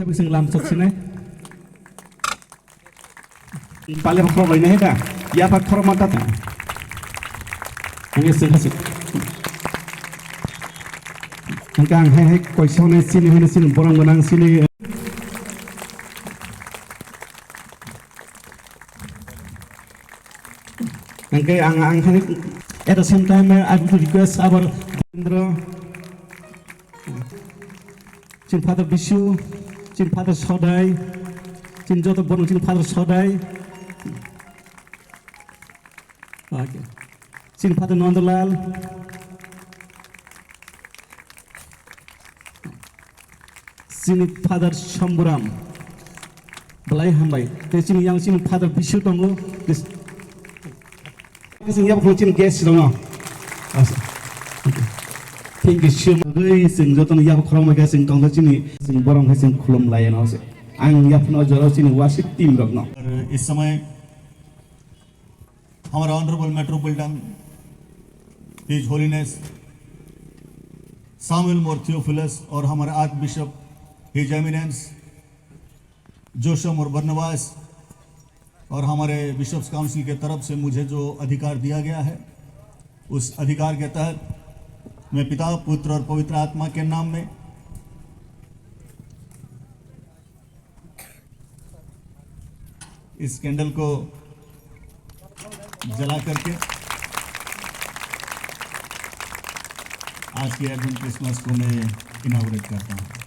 hisabe sing lam sok sine pale khor bai nahi da ya pa khor mata ta ngi sing hasik angkang hai koi sone sini hene sini borang bonang sini angkai ang hani at the same time I would request our Indra Chin Father Bishu Chin Father Shodai Chin Jota Borong Chin Father Shodai okay Chin Father Nandalal Chin Father Shamburam Belai Hambai Chin yang Chin Father Bishu Tongo this sing yap khung chin guest dong thank you so much sing joton yap khrom ma sing tong chin sing borong sing khulum lai na se ang yap no jaro chin worship team rok no इस समय हमारा honourable metropolitan his holiness Samuel Mor Theophilus और हमारे archbishop his eminence जोशम और Barnabas और हमारे bishops council के तरफ से मुझे जो अधिकार दिया गया है उस अधिकार के तहत मैं पिता पुत्र और पवित्र आत्मा के नाम में इस कैंडल को जला करके आज के एडवेंट क्रिसमस को मैं इनॉग्रेट करता हूँ।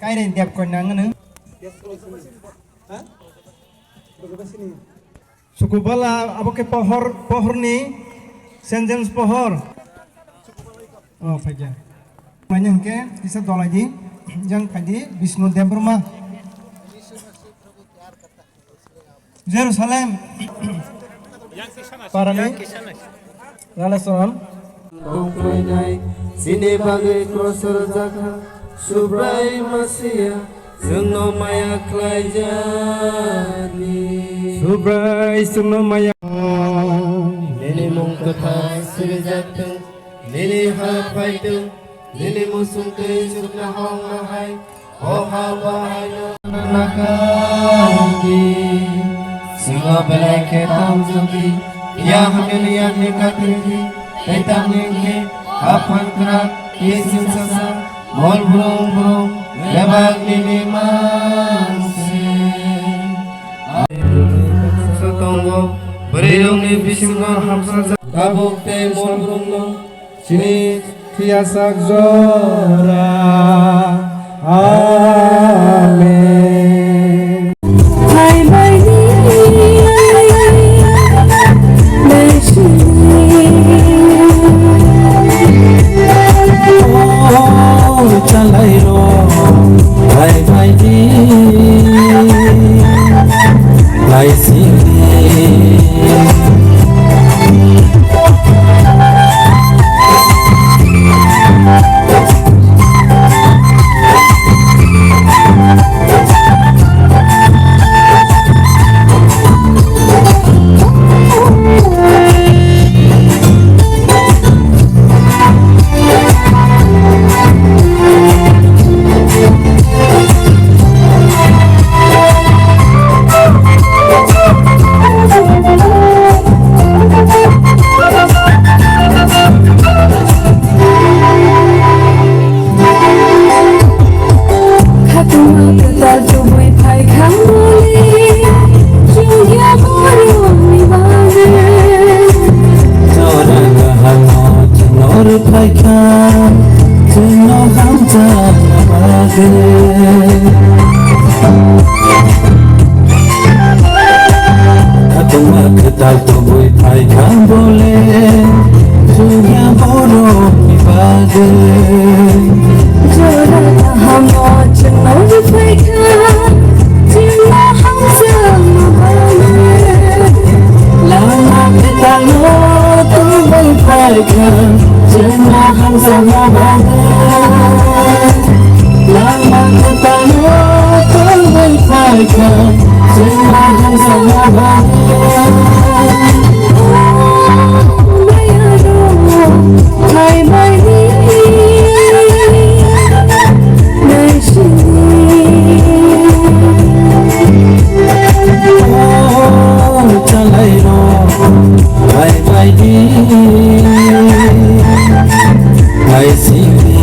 cái này đẹp còn nắng nữa Sukubala apa ke pohor ni Saint James pohor oh fajar banyak ke bisa dua lagi yang tadi Wisnu Debrma Jerusalem para ni Ralason Komplainai sini bagai krosor jaka subrai masia जोंनो माया खालायजानि Subrai sungno maya Nini mung kata sirijateng Nini hafaitung Nini musung kei sukna hong mahai Oha wahai nakandi Singo belai ketam zuki Ya hamil ya nekatingi Ketam ninggi Apan kerak Yesin sasa Mol burung burung Lebak nini mangsi Setonggo Beriyongni bisimgon hamsa Tabuk te mol burung nong Sini tiasak zora Amen. Hai mai ni Meshi Oh chalai ro Hai mai di Lai sini Ketal tubuh paikan boleh Dunia bodoh ibadah Jora hamo chenor paikan Jina hamza mabane Lama ketal tubuh paikan Dunia hamza mabane Lama ketal tubuh paikan Dunia hamza mabane Hai mai ni Meshi Oh chalai ro Hai mai di Lai sini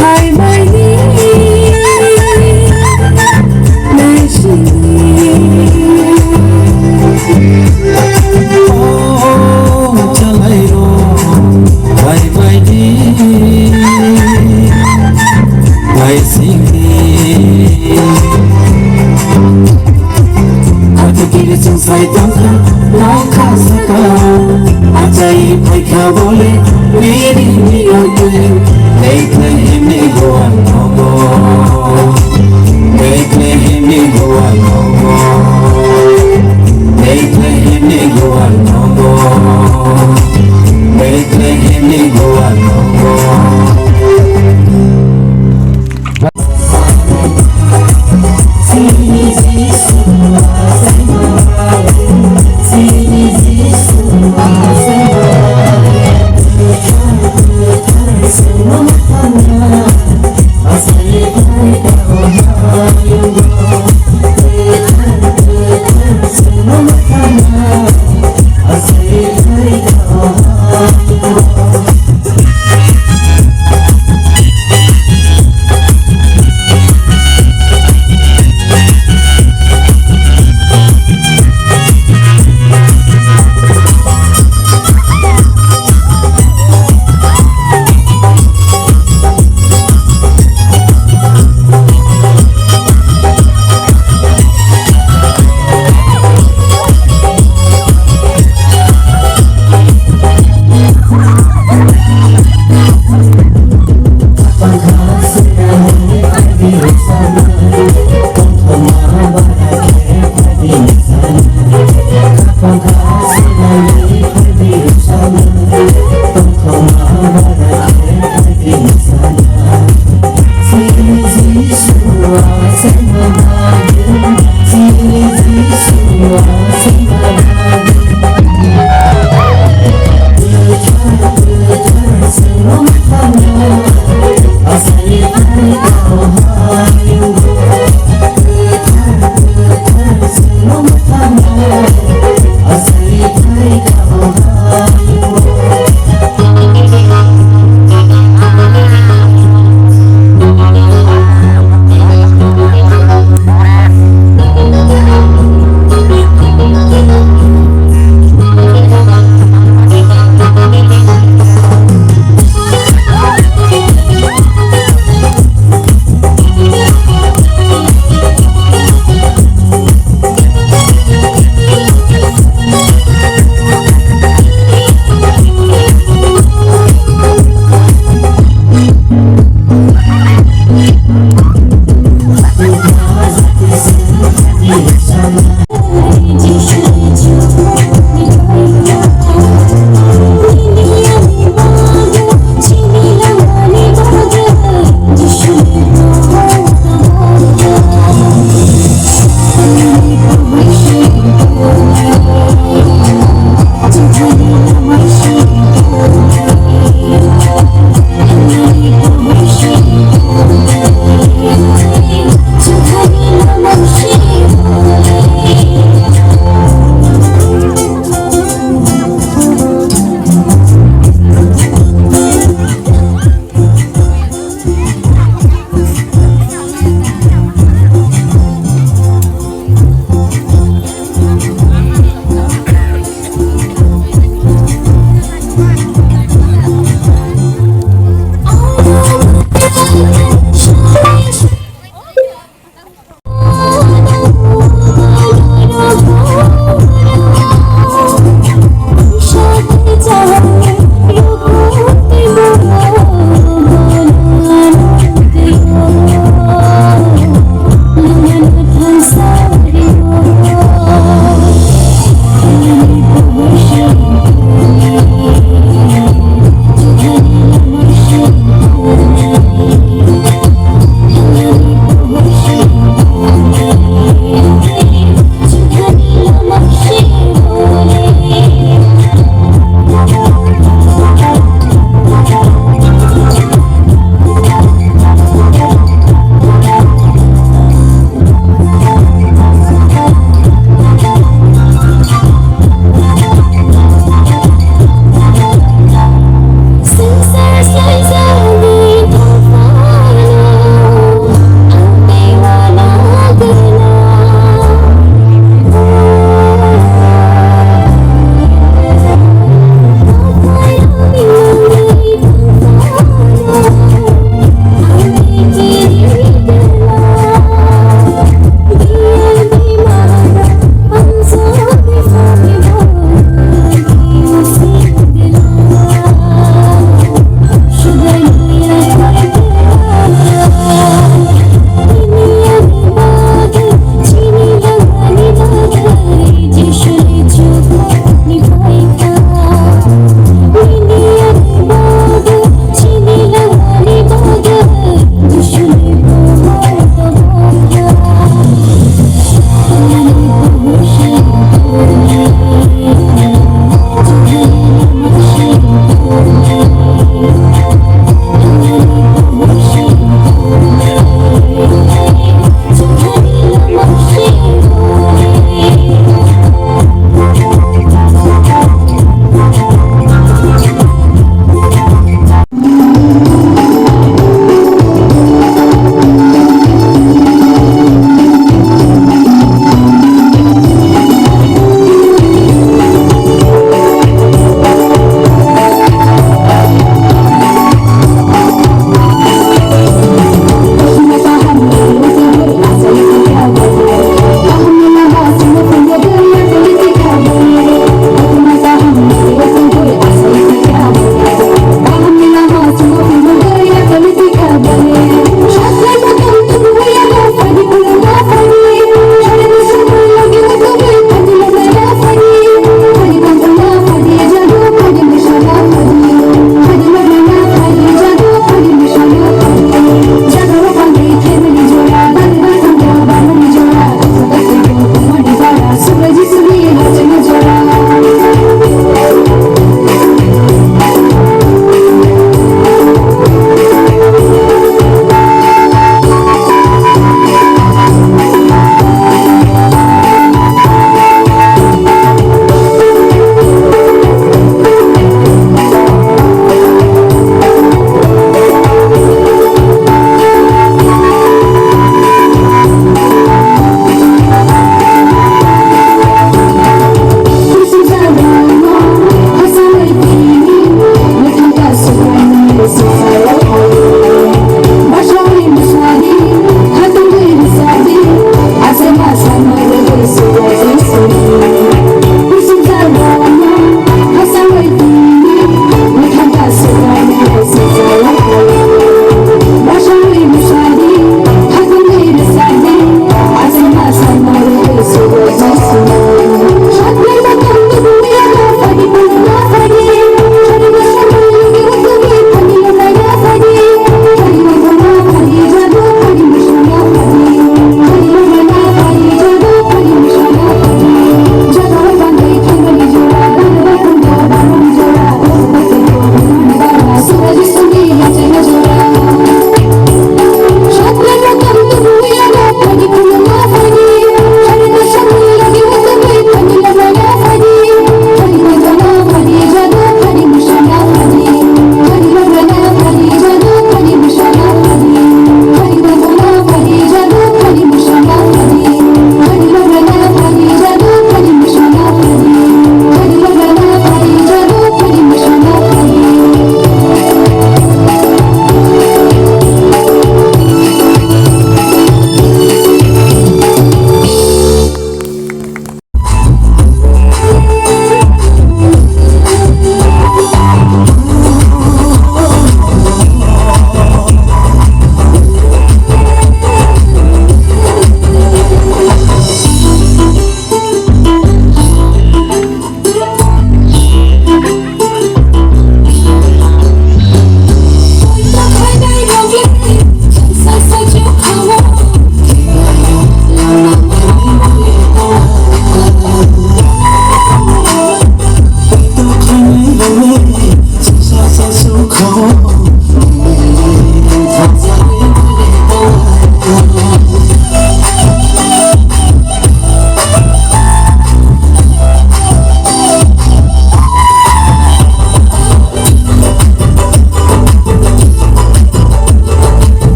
Hai mai ni Meshi Oh chalai ro Hai mai di Lai sini Aku kiri sung sai tangka Lau ka saka Ajai pai ka boleh Bethlehem ni goa nogo, Bethlehem ni goa nogo, Bethlehem ni goa nogo, Bethlehem ni goa nogo.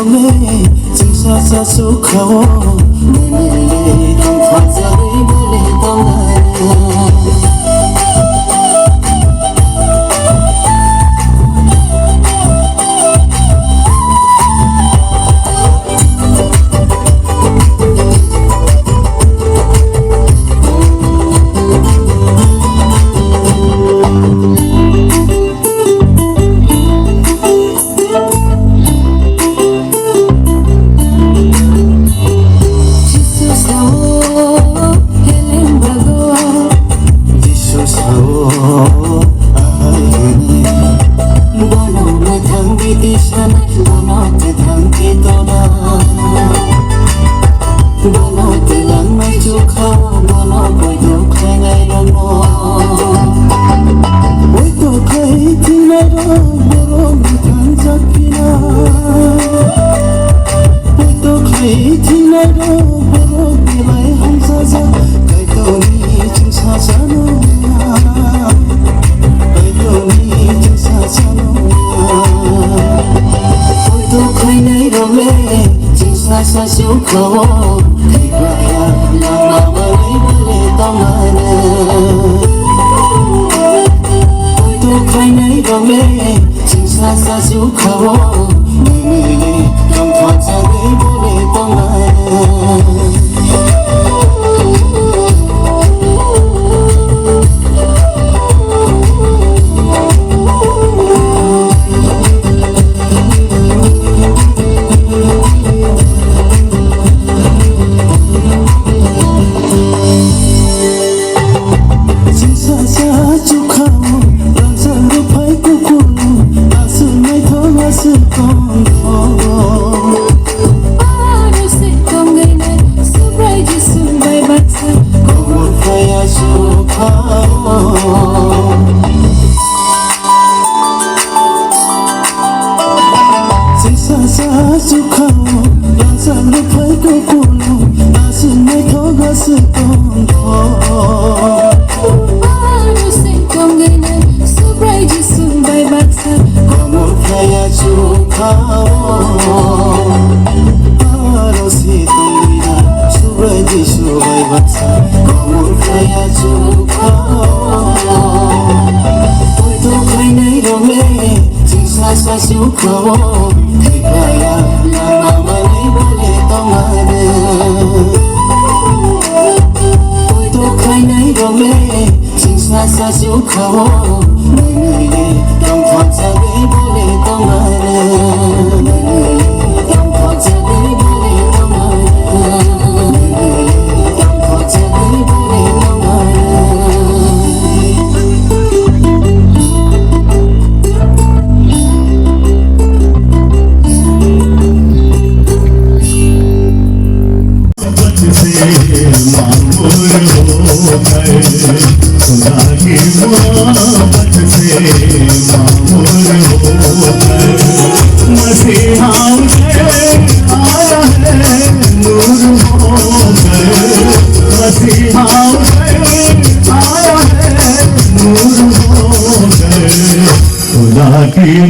rome Jingsa sa sukhawo Nene dong khazare bole dong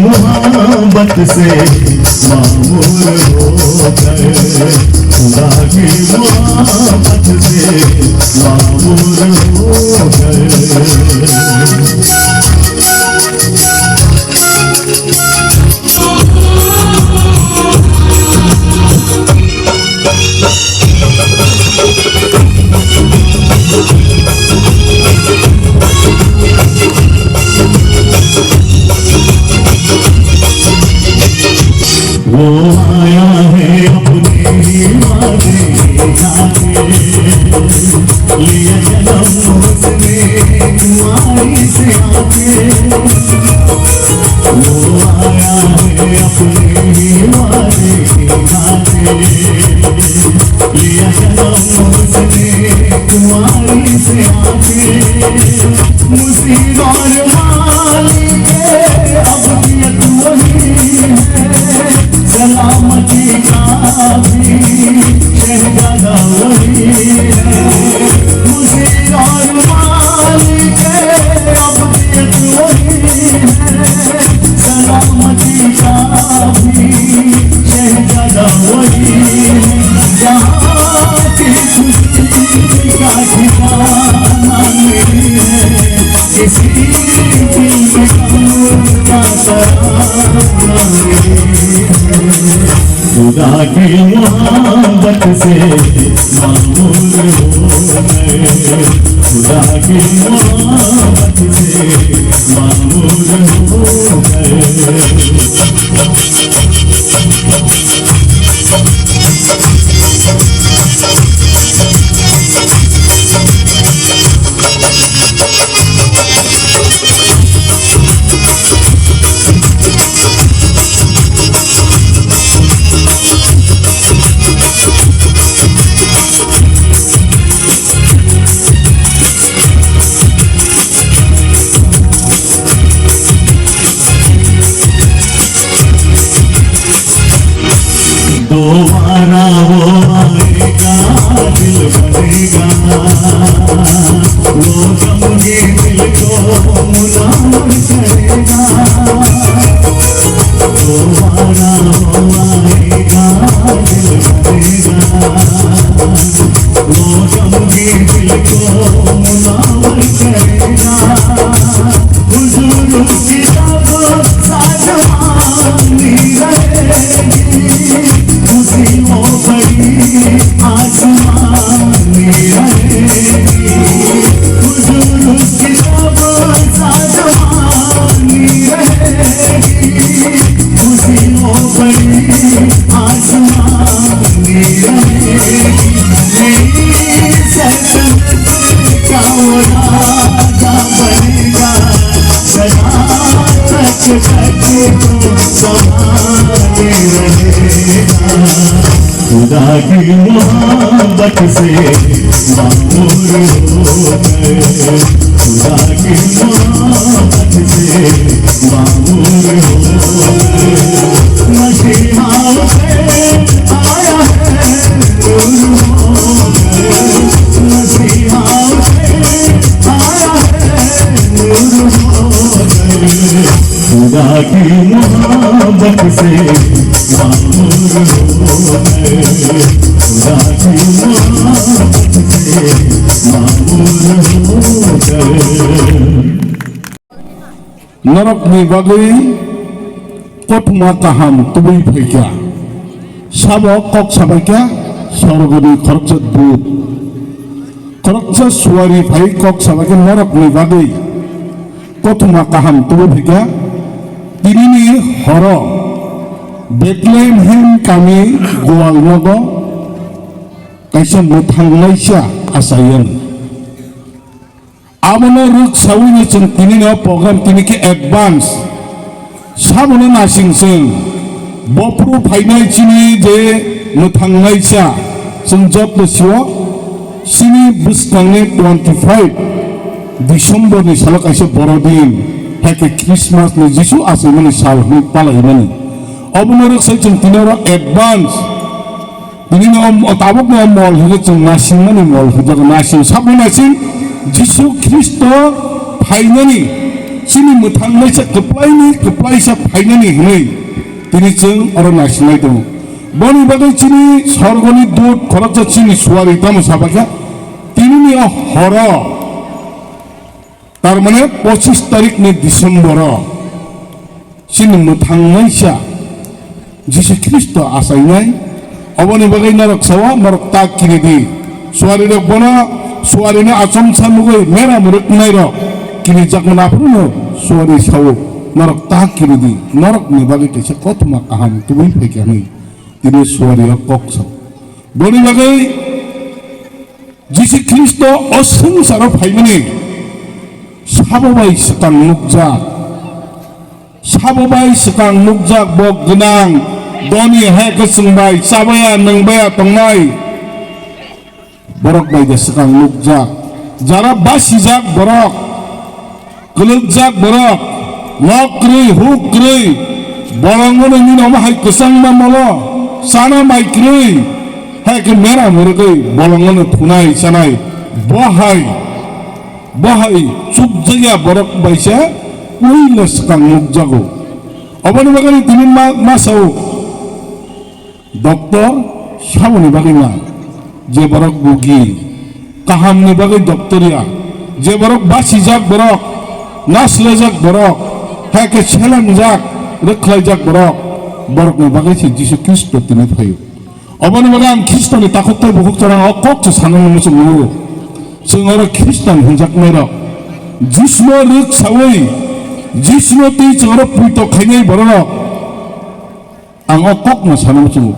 मोहब्बत से मामूर हो गए खुदा की मोहब्बत से मामूर हो गए वो आया है अपने ही वादे लिए जन्म उसने कुंवारी से आके वो आया है अपने ही वादे लिए जन्म उसने कुंवारी से आके मुसीब और मालिक अब वही है सलाम खुदा की मोहब्बत से मामूर हो गए, खुदा की मोहब्बत से मामूर हो गए। दोबारा वो आएगा, दिल बनेगा, वो गमगे दिल को मुलायम करेगा। दोबारा वो आएगा, दिल बनेगा, वो गमगे दिल को मुलायम करेगा। हुजूर की तब साजवानी रहेगी, वो बड़ी आसमानी रहेगी। हुजूर की तब साजवानी रहेगी, वो बड़ी आसमानी रहेगी। मेरी सल्तनत का वो राजा बनेगा, सदा तक को संभाले रहेगा। खुदा की मोहब्बत से मामूर हो गए, खुदा की मोहब्बत से मामूर हो गए। मसीहा पे आया है, नूर हो गए, मसीहा पे आया है, नूर हो गए। खुदा की मोहब्बत से मामूर हो गए, खुदा की मोहब्बत से मामूर हो गए। नरकनि बागै कथमा काहाम तुबै फैक्या साब कक साबायक्या स्वर्गनि खरकसा दूत खरकसा सुवारी फाइ कक साबायक्या नरकनि बागै कथमा काहाम तुबै फैक्या तिनिनि हर बेथलेहेम कामि गवालनगो कायसा मोथांनायसा आसायन आमनो रुक साविनि जों तिनिनो प्रग्राम तिनिके एडभान्स सामनो नासिंसों बफ्रु फाइनाय चिनि जे मोथांनायसा जों जब सिवा सिनि बुस्तांनि 25 दिसम्बरनि साल कायसा बरदिन हेके क्रिसमास नि जिसु आसायमनि सालनि पालायमनि अबनरक साइ जों तिनिनो एडभान्स तिनिनो ताबकनो मल होगे जों नासिंमनि मल होगे नासिं साबनो नासिं जिसु ख्रिस्ट फाइनानि चिनि मोथांनायसा कप्लायसा फाइनानि हनै तिनि जों अर नासिंनाय दं बनि बागै चिनि स्वर्गनि दूत खरकसा चिनि सुवारि ताम साबाक्या तिनिनि हर तारमाने 25 तारिखनि डिसेम्बर चिनि मोथांनायसा जिसु ख्रिस्ट आसायनाय अबनि बागै नरक सावा नरक ताक किनिदि सुवारि रक बना सुवारिनो आचम सामुगै मेरा मुरक नायर किनि जागनाफोरनो सुवारि सावो नरक ताक किनिदि नरक नि बागै कैसे कथमा काहाम तुबै फैक्यानै तिनि सुवारिया कक साव बनि बागै जिसु ख्रिस्ट असंसाराव फाइमानि साबोबाय सिकां नुकजाक साबोबाय सिकां नुकजाक बक गोनां दनि हे गोसोंबाय साबाया नंबाया तंनाय बरक बायदे सिकां नुकजाक जारा बासिजाक बरक गोलोकजाक बरक नक्रै हुक्रै बरंगनो निनाव माहाय गोसां मामलो साना माइक्रै हेके मेरा मुरगै बरंगनो थुनाय सानाय बहाय चुप जगह बरक बायसा उइले सिकां नुकजागो अबनि बागै तिनि मासाव डॉक्टर सावनि बागै मा जे बरक बुगी काहामनि बागै डॉक्टरिया जे बरक बासिजाक बरक नासलेजाक बरक हेके सेलांजाक रोख्लायजाक बरक borokni bagai si Jisu Kristo tini phayo oboni bagai ang Kristo ni takotai bukuk jarang okok se sanang musung nuru जों आरो ख्रिस्टान होनजाकनाय रक जिसुनो रुक सावै जिसुनो दै जों आरो पुइतो खायनाय बरक आं अकक न सानो जों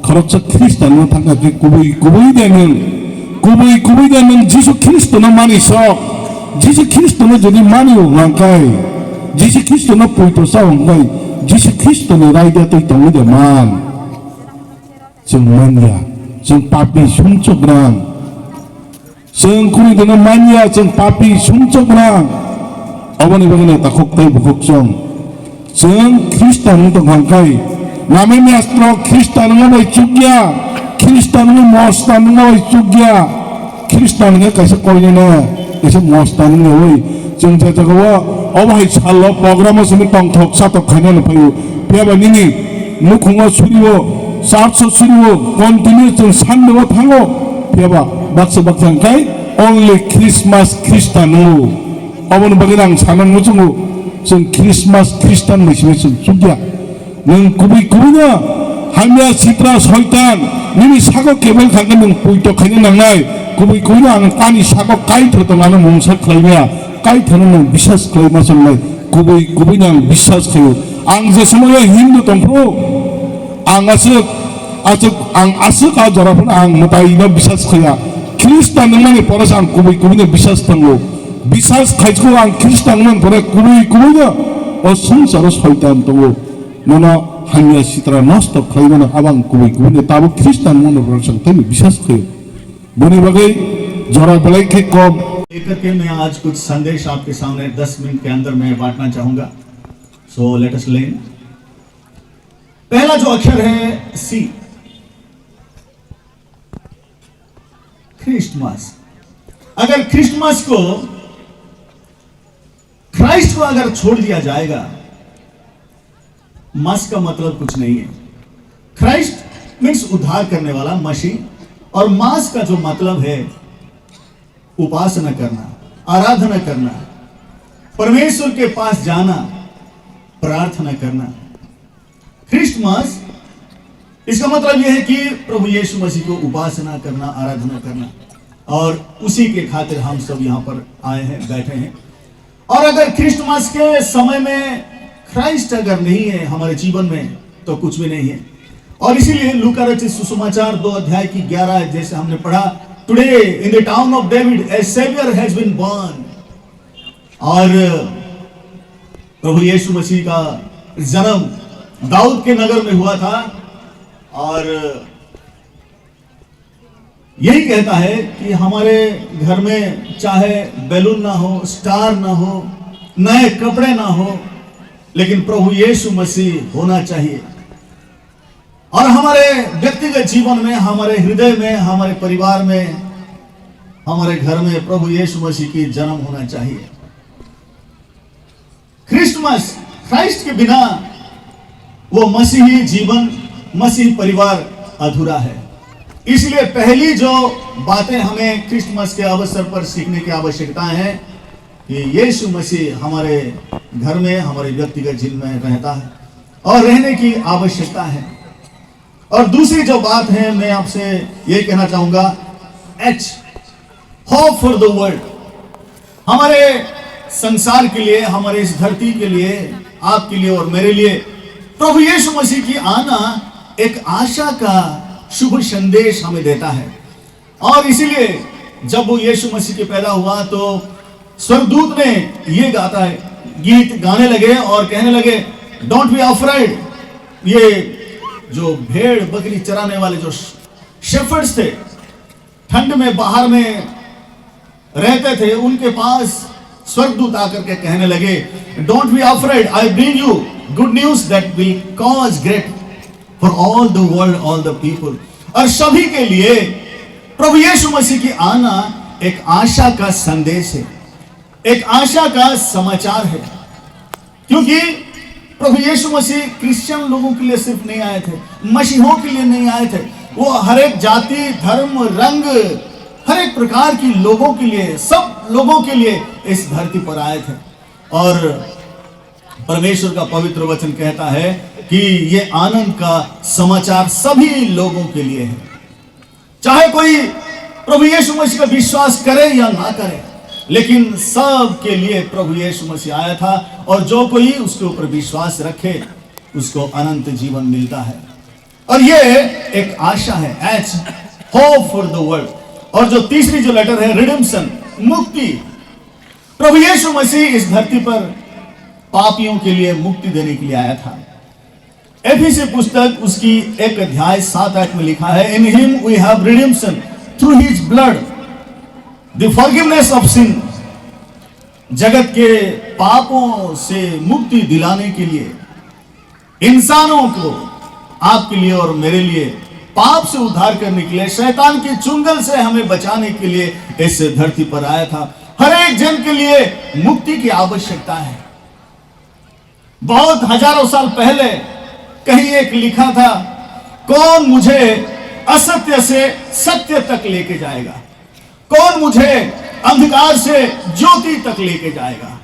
खरच ख्रिस्टान न थांगा जे गुबै देनों जिसु ख्रिस्टन मानि सक जिसु ख्रिस्टन जदि मानियो नांखाय जिसु ख्रिस्टन पुइतो सावंगाय जिसु ख्रिस्टन रायदा तै तंगै दे मान जों मानिया जों पापी सुंचग्रां जों कुरिदोनो मानिया जों पापी सुंचग्रां अबनि बगने ताखोक्तै बुखोकजों जों ख्रिस्टान दंखांखाय नामे मेस्ट्र ख्रिस्टान नङै चुगिया ख्रिस्टान नङै मस्तान नङै चुगिया ख्रिस्टान नङै कैसे कइनेना कैसे मस्तान नङै जों जाजागवा अबहाय सालो प्रोग्राम समे तंथक सातक खायनानै फैयो बेबायदिनि मुखुङा सुरियो सार्च सुरियो कन्टिन्यू जों सानदोआव थाङो बेबा baksa baksangkai only Christmas Kristen nu abon bagiran sanan mucungu जों Christmas Kristen mesime जों सुगिया नों कुबै कुबैना हामिया सित्रा शयतान निनि सागो केबल खागोन नों पुइतो खायनो नांनाय कुबै कुबैना आं कानि सागो काइ थदों आनो मुंसा खायनाया काइ थनो नों बिश्वास खायमा जोंलाय कुबै कुबैना आं बिश्वास खायो आं जे समय हिन्दु दंफ्रो आं आसो का जराफोर आं मताइनो बिश्वास खाया ख्रिस्टान नङै परस आं कुबै कुबैनो बिश्वास दंगो बिश्वास खायखौ आं ख्रिस्टान नङै पर कुबै कुबैनो अ संसार शयतान दंगो नना हामिया सित्रा नष्ट खायनो आबां कुबै कुबैनो ताबो ख्रिस्टान नङै पर संथै बिश्वास खायो बनि बगै जरा बलाई के कम लेकर के मैं आज कुछ संदेश आपके सामने 10 मिनट के अंदर मैं बांटना चाहूंगा सो लेट अस लर्न पहला जो अक्षर है सी क्रिसमस अगर क्रिसमस को क्राइस्ट को अगर छोड़ दिया जाएगा मस का मतलब कुछ नहीं है क्राइस्ट मीन्स उद्धार करने वाला मसीह और मास का जो मतलब है उपासना करना आराधना करना परमेश्वर के पास जाना प्रार्थना करना क्रिसमस इसका मतलब यह है कि प्रभु यीशु मसीह को उपासना करना आराधना करना और उसी के खातिर हम सब यहाँ पर आए हैं बैठे हैं और अगर क्रिसमस के समय में क्राइस्ट अगर नहीं है हमारे जीवन में तो कुछ भी नहीं है और इसीलिए लूका रचित सुसमाचार 2 अध्याय की 11 जैसे हमने पढ़ा today in the town of David a saviour has been born और प्रभु यीशु मसीह का जन्म दाऊद के नगर में हुआ था और यही कहता है कि हमारे घर में चाहे बैलून ना हो स्टार ना हो नए कपड़े ना हो लेकिन प्रभु यीशु मसीह होना चाहिए और हमारे व्यक्तिगत जीवन में हमारे हृदय में हमारे परिवार में हमारे घर में प्रभु यीशु मसीह की जन्म होना चाहिए क्रिसमस क्राइस्ट के बिना वो मसीही जीवन मसीह परिवार अधूरा है इसलिए पहली जो बातें हमें क्रिसमस के अवसर पर सीखने की आवश्यकता है कि यीशु मसीह हमारे घर में हमारे व्यक्तिगत जीवन में रहता है और रहने की आवश्यकता है और दूसरी जो बात है मैं आपसे ये कहना चाहूंगा H hope for the world हमारे संसार के लिए हमारे इस धरती के लिए आपके लिए और मेरे लिए प्रभु यीशु मसीह की आना एक आशा का शुभ संदेश हमें देता है और इसीलिए जब वो यीशु मसीह के पैदा हुआ तो स्वर्गदूत ने ये गाता है गीत गाने लगे और कहने लगे डोंट बी अफ्रेड ये जो भेड़ बकरी चराने वाले जो शेफर्ड्स थे ठंड में बाहर में रहते थे उनके पास स्वर्गदूत आकर के कहने लगे don't be afraid I bring you good news that will cause great for all the world all the people और सभी के लिए प्रभु यीशु मसीह की आना एक आशा का संदेश है एक आशा का समाचार है क्योंकि प्रभु यीशु मसीह क्रिश्चियन लोगों के लिए सिर्फ नहीं आए थे मसीहों के लिए नहीं आए थे वो हर एक जाति धर्म रंग हर एक प्रकार की लोगों के लिए सब लोगों के लिए इस धरती पर आए थे और परमेश्वर का पवित्र वचन कहता है कि ये आनंद का समाचार सभी लोगों के लिए है, चाहे कोई प्रभु यीशु मसीह का विश्वास करे या ना करे, लेकिन सब के लिए प्रभु यीशु मसीह आया था और जो कोई उसके ऊपर विश्वास रखे उसको अनंत जीवन मिलता है। और ये एक आशा है, as hope for the world. और जो तीसरी जो लेटर है, रिडेम्पशन, मुक्ति। प्रभु यीशु मसीह इस धरती पर पापियों के लिए मुक्ति देने के लिए आया था। एफिसी पुस्तक उसकी 1 अध्याय 7 आयत में लिखा है, in him we have redemption through his blood the forgiveness of sin. जगत के पापों से मुक्ति दिलाने के लिए, इंसानों को, आपके लिए और मेरे लिए, पाप से उद्धार करने के लिए, शैतान के चुंगल से हमें बचाने के लिए इस धरती पर आया था। हर एक जन के लिए मुक्ति की आवश्यकता है। बहुत हजारों साल पहले कहीं एक लिखा था, कौन मुझे असत्य से सत्य तक लेके जाएगा, कौन मुझे अंधकार से ज्योति तक लेके जाएगा,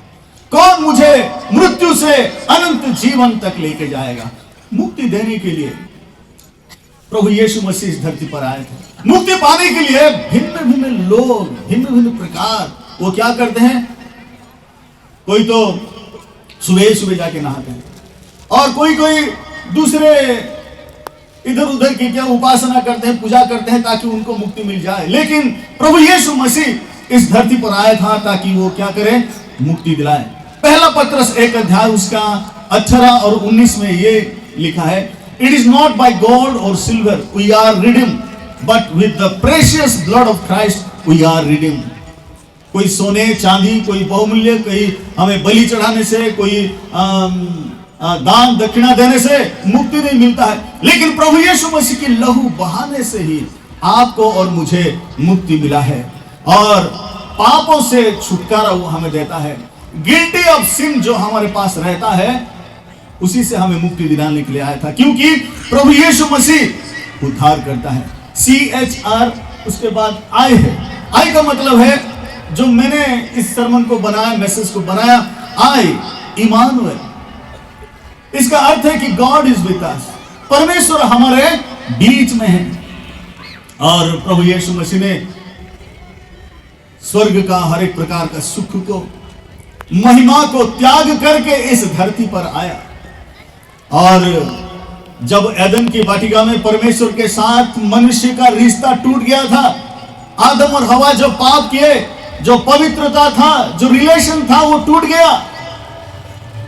कौन मुझे मृत्यु से अनंत जीवन तक लेके जाएगा। मुक्ति देने के लिए प्रभु यीशु मसीह इस धरती पर आए थे। मुक्ति पाने के लिए भिन्न भिन्न लोग, भिन्न भिन्न प्रकार, वो क्या करते हैं, कोई तो सुबह सुबह जाके नहाते हैं और कोई कोई दूसरे इधर उधर की क्या उपासना करते हैं, पूजा करते हैं ताकि उनको मुक्ति मिल जाए। लेकिन प्रभु यीशु मसीह इस धरती पर आया था ताकि वो क्या करे, मुक्ति दिलाए। पहला पत्रस 1 अध्याय उसका 18 और 19 में ये लिखा है, it is not by gold or silver we are redeemed but with the precious blood of Christ we are redeemed. कोई सोने चांदी, कोई बहुमूल्य, कोई हमें बलि चढ़ाने से, कोई दान दक्षिणा देने से मुक्ति नहीं मिलता है, लेकिन प्रभु यीशु मसीह की लहू बहाने से ही आपको और मुझे मुक्ति मिला है। और पापों से छुटकारा वो हमें देता है। गिल्टी ऑफ सिन जो हमारे पास रहता है उसी से हमें मुक्ति दिलाने के लिए आया था, क्योंकि प्रभु यीशु मसीह उद्धार करता है। CHR उसके बाद आई है। आई का मतलब है, जो मैंने इस सरमन को बनाया, मैसेज को बनाया, आई इमानुएल। इसका अर्थ है कि गॉड इज विद अस, परमेश्वर हमारे बीच में है। और प्रभु यीशु मसीह ने स्वर्ग का हर एक प्रकार का सुख को, महिमा को त्याग करके इस धरती पर आया। और जब एदन की वाटिका में परमेश्वर के साथ मनुष्य का रिश्ता टूट गया था, आदम और हवा जो पाप किए, जो पवित्रता था, जो रिलेशन था, वो टूट गया।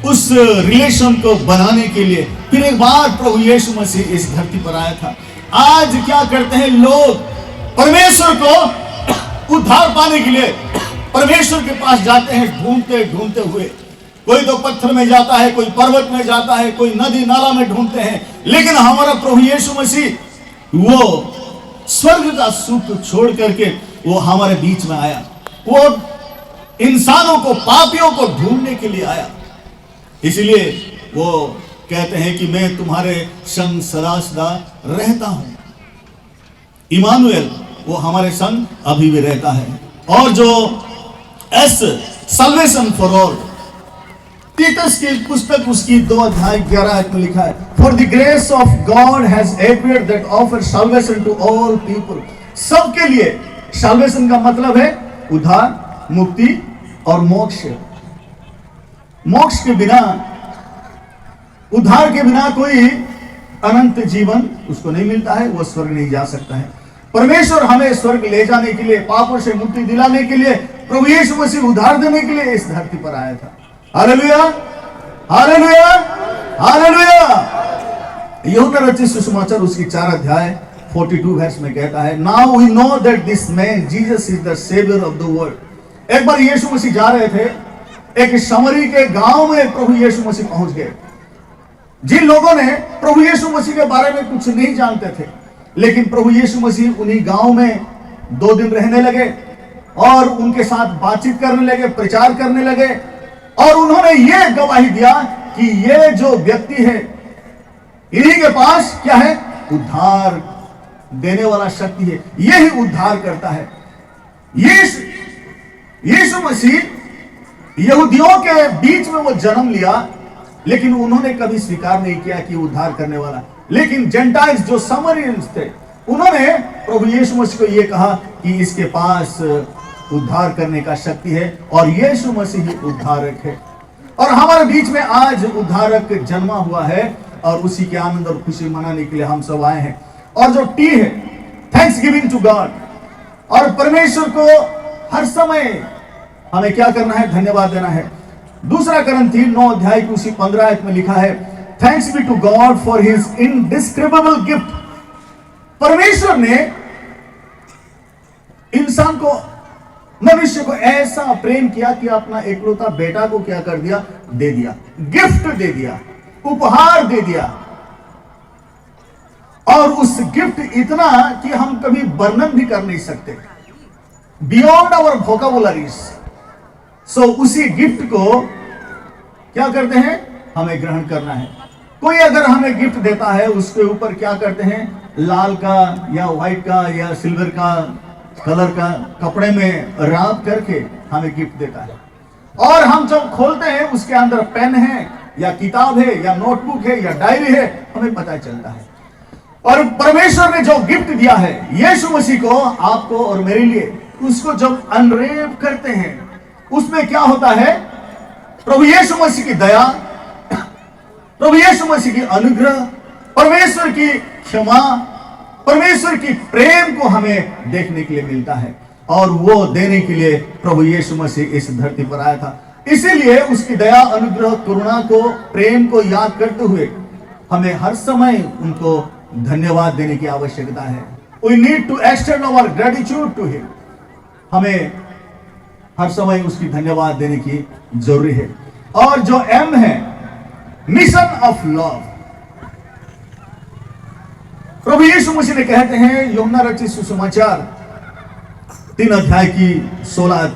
उस रिलेशन को बनाने के लिए फिर एक बार प्रभु यीशु मसीह इस धरती पर आया था। आज क्या करते हैं लोग, परमेश्वर को उद्धार पाने के लिए परमेश्वर के पास जाते हैं, ढूंढते ढूंढते हुए। कोई तो पत्थर में जाता है, कोई पर्वत में जाता है, कोई नदी नाला में ढूंढते हैं, लेकिन हमारा प्रभु यीशु मसीह वो स्वर्ग का सुख छोड़ करके वो हमारे बीच में आया। वो इंसानों को, पापियों को ढूंढने के लिए आया। इसलिए वो कहते हैं कि मैं तुम्हारे संग सदा सदा रहता हूं। इमानुएल वो हमारे संग अभी भी रहता है। और जो एस, सल्वेशन फॉर ऑल, तीतस की पुस्तक उसकी 2 अध्याय 11 आयत में लिखा है, for the grace of God has appeared that offer salvation to all people. सबके लिए सल्वेशन का मतलब है उद्धार, मुक्ति और मोक्ष। मोक्ष के बिना, उद्धार के बिना कोई अनंत जीवन उसको नहीं मिलता है, वो स्वर्ग नहीं जा सकता है। परमेश्वर हमें स्वर्ग ले जाने के लिए, पापों से मुक्ति दिलाने के लिए, प्रभु यीशु मसीह उद्धार देने के लिए इस धरती पर आया था। Hallelujah, hallelujah, hallelujah. यूहन्ना रचित सुसमाचार उसकी 4 अध्याय 42 वर्ष में कहता है, now we know that this man Jesus is the saviour of the world. एक बार यीशु मसीह जा रहे थे, एक समरी के गांव में प्रभु यीशु मसीह पहुंच गए। जिन लोगों ने प्रभु यीशु मसीह के बारे में कुछ नहीं जानते थे, लेकिन प्रभु यीशु मसीह उन्हीं गांव में 2 दिन रहने लगे और उनके साथ बातचीत करने लगे, प्रचार करने लगे। और उन्होंने ये गवाही दिया कि ये जो व्यक्ति है, इन्हीं के पास क्या है, उद्धार देने वाला शक्ति है, यही उद्धार करता है। यीशु मसीह यहूदियों के बीच में वो जन्म लिया, लेकिन उन्होंने कभी स्वीकार नहीं किया कि उद्धार करने वाला। लेकिन जेंटाइल्स जो समरियंस थे, उन्होंने प्रभु यीशु मसीह को यह कहा कि इसके पास उद्धार करने का शक्ति है और यीशु मसीह ही उद्धारक है। और हमारे बीच में आज उद्धारक जन्मा हुआ है और उसी के आनंद और खुशी मनाने के लिए हम सब आए हैं। और जो टी है, थैंक्स गिविंग टू गॉड, और परमेश्वर को हर समय हमें क्या करना है? धन्यवाद देना है। दूसरा करंथी 9 अध्याय की उसी 15 आयत में लिखा है, thanks be to God for his indescribable gift. परमेश्वर ने इंसान को, मनुष्य को ऐसा प्रेम किया कि अपना एकलौता बेटा को क्या कर दिया? दे दिया, गिफ्ट दे दिया, उपहार दे दिया। और उस गिफ्ट इतना कि हम कभी वर्णन भी कर नहीं सकते, बियॉन्ड आवर वोकैबुलरीज। सो उसी गिफ्ट को क्या करते हैं? हमें ग्रहण करना है। कोई अगर हमें गिफ्ट देता है, उसके ऊपर क्या करते हैं? लाल का या व्हाइट का या सिल्वर का कलर का कपड़े में राप करके हमें गिफ्ट देता है। और हम जब खोलते हैं, उसके अंदर पेन है या किताब है या नोटबुक है या डायरी है, हमें पता चलता है। और परमेश्वर ने जो गिफ्ट दिया है यीशु मसीह को, आपको और मेरे लिए, उसको जब अनरेप करते हैं, उसमें क्या होता है? प्रभु यीशु मसीह की दया, प्रभु यीशु मसीह की अनुग्रह, परमेश्वर की क्षमा, परमेश्वर की प्रेम को हमें देखने के लिए मिलता है। और वो देने के लिए प्रभु यीशु मसीह इस धरती पर आया था। इसीलिए उसकी दया, अनुग्रह, करुणा को, प्रेम को याद करते हुए हमें हर समय उनको धन्यवाद देने की आवश्यकता है। We need to extend our gratitude to him. हमें हर समय उसकी धन्यवाद देने की जरूरी है। और जो एम है, मिशन ऑफ लव, प्रभु यीशु मसीह ने कहते हैं यूहन्ना रचित सुसमाचार 3 अध्याय की 16,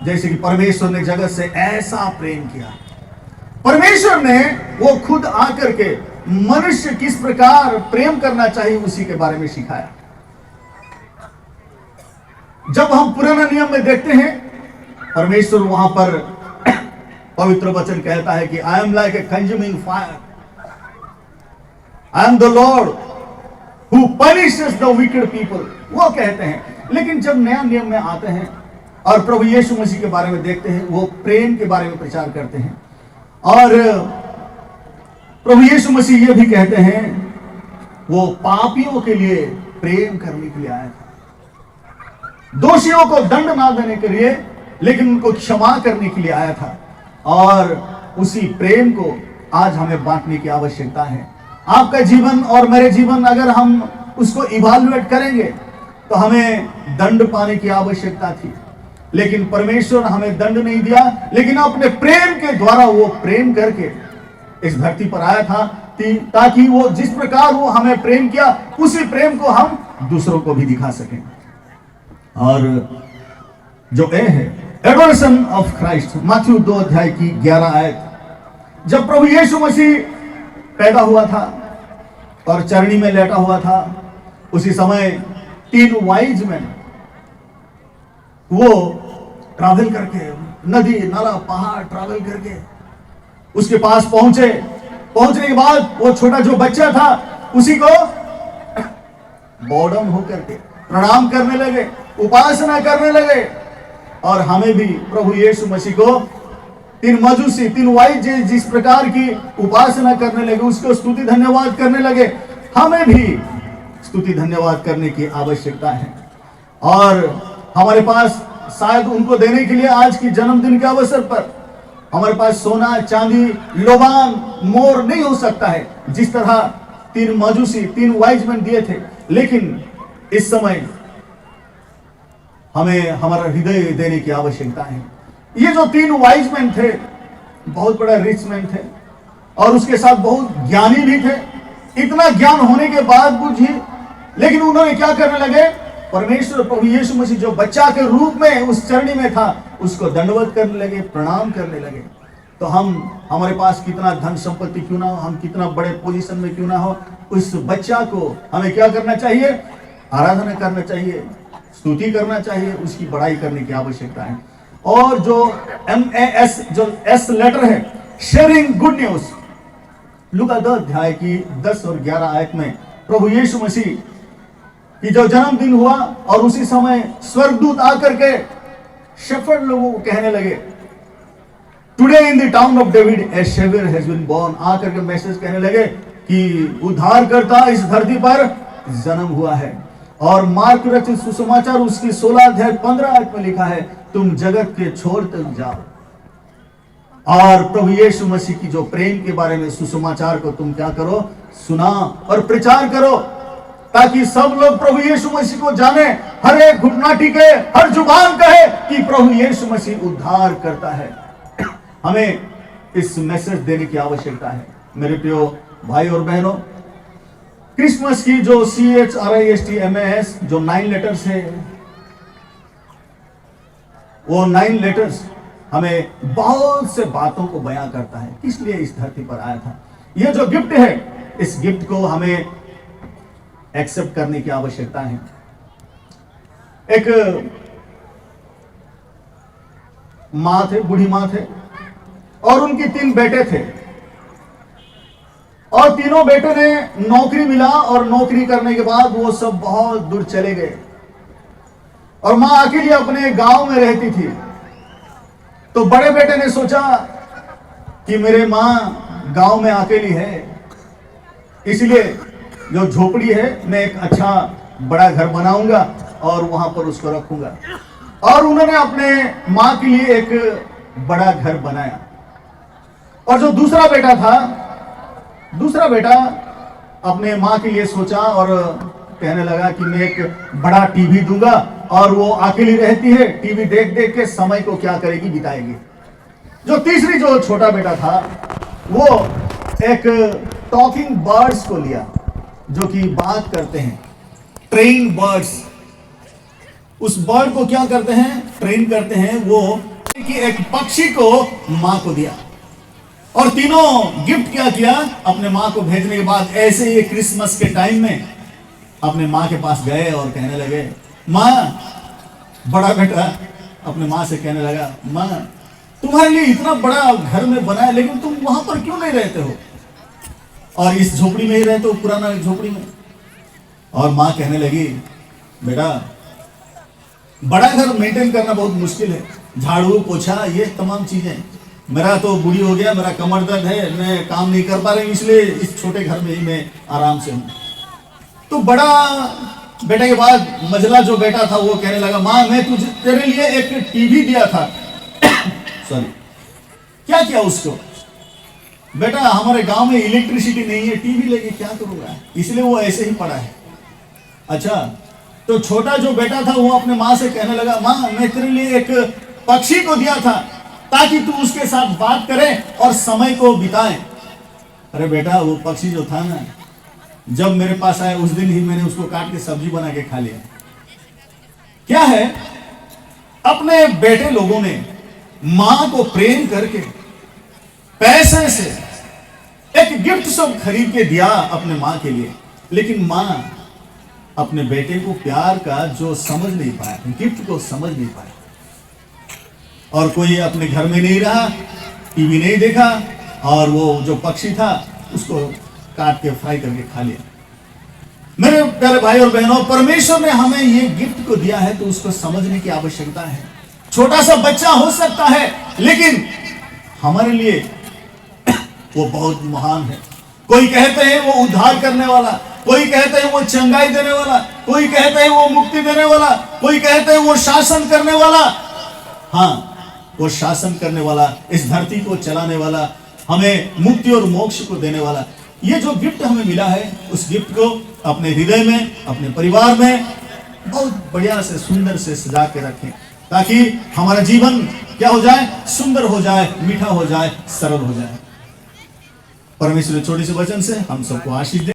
जैसे कि परमेश्वर ने जगत से ऐसा प्रेम किया। परमेश्वर ने वो खुद आकर के मनुष्य किस प्रकार प्रेम करना चाहिए उसी के बारे में सिखाया। जब हम पुराना नियम में देखते हैं, परमेश्वर वहां पर पवित्र वचन कहता है कि I am like a consuming fire, I am the Lord who punishes the wicked people, वो कहते हैं। लेकिन जब नया नियम में आते हैं और प्रभु यीशु मसीह के बारे में देखते हैं, वो प्रेम के बारे में प्रचार करते हैं। और प्रभु यीशु मसीह ये भी कहते हैं, वो पापियों के लिए प्रेम करने के लिए आया था, दोषियों को दंड ना देने के लिए, लेकिन उनको क्षमा करने के लिए आया था। और उसी प्रेम को आज हमें बांटने की आवश्यकता है। आपका जीवन और मेरे जीवन अगर हम उसको इवैल्यूएट करेंगे तो हमें दंड पाने की आवश्यकता थी, लेकिन परमेश्वर हमें दंड नहीं दिया, लेकिन अपने प्रेम के द्वारा वो प्रेम करके इस धरती पर आया था ताकि वो जिस प्रकार वो हमें प्रेम किया, उसी प्रेम को हम दूसरों को भी दिखा सकें। और जो ए है एडोरेशन ऑफ क्राइस्ट, मत्ती 2 अध्याय की 11 आयत, जब प्रभु यीशु मसीह पैदा हुआ था और चरनी में लेटा हुआ था, उसी समय 3 वाइज मैन वो ट्रैवल करके, नदी नाला पहाड़ ट्रैवल करके उसके पास पहुंचे। पहुंचने के बाद वो छोटा जो बच्चा था उसी को बॉडम होकर के प्रणाम करने लगे, उपासना करने लगे। और हमें भी प्रभु यीशु मसीह को 3 मजूसी, 3 वाइज जिस प्रकार की उपासना करने लगे, उसको स्तुति धन्यवाद करने लगे, हमें भी स्तुति धन्यवाद करने की आवश्यकता है। और हमारे पास शायद उनको देने के लिए आज की जन्मदिन के अवसर पर हमारे पास सोना, चांदी, लोबान, मोर नहीं हो सकता है जिस तरह 3 मजूसी, 3 वाइज मैन दिए थे। लेकिन इस समय हमें हमारा हृदय देने की आवश्यकता है। ये जो 3 वाइज मैन थे, बहुत बड़ा रिच मैन थे और उसके साथ बहुत ज्ञानी भी थे। इतना ज्ञान होने के बाद भी, लेकिन उन्होंने क्या करने लगे? परमेश्वर प्रभु यीशु मसीह जो बच्चा के रूप में उस चरणी में था, उसको दंडवत करने लगे, प्रणाम करने लगे। तो हमारे पास कितना धन संपत्ति क्यों ना हो, हम कितना बड़े पोजीशन में क्यों ना हो, उस बच्चा को हमें क्या करना चाहिए? आराधना करना चाहिए, स्तुति करना चाहिए, उसकी बड़ाई करने की आवश्यकता है। और जो MAS, जो S लेटर है, शेयरिंग गुड न्यूज। लूका 2 अध्याय की 10 और 11 आयत में प्रभु यीशु मसीह कि जो जन्मदिन हुआ और उसी समय स्वर्गदूत आकर के शेफर्ड लोगों को कहने लगे, today in the town of David a saviour has been born. आकर के मैसेज कहने लगे कि उद्धारकर्ता इस धरती पर जन्म हुआ है। और मार्क रचित सुसमाचार उसकी 16 अध्याय 15 आयत में लिखा है, तुम जगत के छोर तक जाओ और प्रभु यीशु मसीह की जो प्रेम के बारे में सुसमाचार को तुम क्या करो, सुना और प्रचार करो, ताकि सब लोग प्रभु यीशु मसीह को जाने। हर एक घुटना टिके, हर जुबान कहे कि प्रभु यीशु मसीह उद्धार करता है। हमें इस मैसेज देने की आवश्यकता है। मेरे प्रियो भाई और बहनों, क्रिसमस की जो CHRISTMAS जो 9 लेटर्स है, वो 9 लेटर्स हमें बहुत से बातों को बयां करता है, किस लिए इस धरती पर आया था। ये जो गिफ्ट है, इस गिफ्ट को हमें एक्सेप्ट करने की आवश्यकता है। एक मां थे, बूढ़ी मां थे, और उनके 3 बेटे थे, और तीनों बेटे ने नौकरी मिला, और नौकरी करने के बाद वो सब बहुत दूर चले गए, और मां अकेली अपने गांव में रहती थी। तो बड़े बेटे ने सोचा कि मेरे मां गांव में अकेली है, इसलिए जो झोपड़ी है मैं एक अच्छा बड़ा घर बनाऊंगा और वहां पर उसको रखूंगा। और उन्होंने अपने मां के लिए एक बड़ा घर बनाया। और जो दूसरा बेटा था, दूसरा बेटा अपने मां के लिए सोचा और कहने लगा कि मैं एक बड़ा टीवी दूंगा, और वो अकेली रहती है, टीवी देख देख के समय को क्या करेगी, बिताएगी। जो तीसरी जो छोटा बेटा था, वो एक टॉकिंग बर्ड्स को लिया, जो कि बात करते हैं, ट्रेन बर्ड्स। उस बर्ड को क्या करते हैं, ट्रेन करते हैं। वो कि एक पक्षी को मां को दिया, और तीनों गिफ्ट क्या किया, अपने मां को भेजने के बाद ऐसे ही क्रिसमस के टाइम में अपने मां के पास गए और कहने लगे, मां, बड़ा बेटा अपने मां से कहने लगा, मां तुम्हारे लिए इतना बड़ा घर में बना है, लेकिन तुम वहां पर क्यों नहीं रहते हो, और इस झोपड़ी में ही रहते हो, पुराना झोपड़ी में। और मां कहने लगी, बेटा बड़ा घर मेंटेन करना बहुत मुश्किल है, झाड़ू पोछा ये तमाम चीजें, मेरा तो बूढ़ी हो गया, मेरा कमर दर्द है, मैं काम नहीं कर पा रही, इसलिए इस छोटे घर में ही मैं आराम से हूं। तो बड़ा बेटे के बाद मझला जो बेटा था वो कहने लगा, मां मैं तुझे तेरे लिए एक टीवी दिया था सॉरी, क्या किया उसको, बेटा हमारे गांव में इलेक्ट्रिसिटी नहीं है, टीवी लेके क्या करूंगा, इसलिए वो ऐसे ही पड़ा है। अच्छा, तो छोटा जो बेटा था वो अपने मां से कहने लगा, मां मैं तेरे लिए एक पक्षी को दिया था ताकि तू उसके साथ बात करे और समय को बिताए। अरे बेटा वो पक्षी जो था ना, जब मेरे पास आया उस दिन ही मैंने उसको काट के सब्जी बना के खा लिया। क्या है, अपने बेटे लोगों ने मां को प्रेम करके पैसे से एक गिफ्ट सब खरीद के दिया अपने मां के लिए, लेकिन मां अपने बेटे को प्यार का जो समझ नहीं पाया, गिफ्ट को समझ नहीं पाया, और कोई अपने घर में नहीं रहा, टीवी नहीं देखा, और वो जो पक्षी था उसको काट के फ्राई करके खा लिया। मेरे प्यारे भाई और बहनों, परमेश्वर ने हमें ये गिफ्ट को दिया है तो उसको समझने की आवश्यकता है। छोटा सा बच्चा हो सकता है, लेकिन हमारे लिए वो बहुत महान है। कोई कहते हैं वो उद्धार करने वाला, कोई कहते हैं वो चंगाई देने वाला, कोई कहते हैं वो मुक्ति देने वाला, कोई कहते हैं वो शासन करने वाला। हाँ, वो शासन करने वाला, इस धरती को चलाने वाला, हमें मुक्ति और मोक्ष को देने वाला। ये जो गिफ्ट हमें मिला है, उस गिफ्ट को अपने हृदय में, अपने परिवार में बहुत बढ़िया से सुंदर से सजा के रखें, ताकि हमारा जीवन क्या हो जाए, सुंदर हो जाए, मीठा हो जाए, सरल हो जाए। परमेश्वर छोटे से वचन से हम सबको आशीष दे।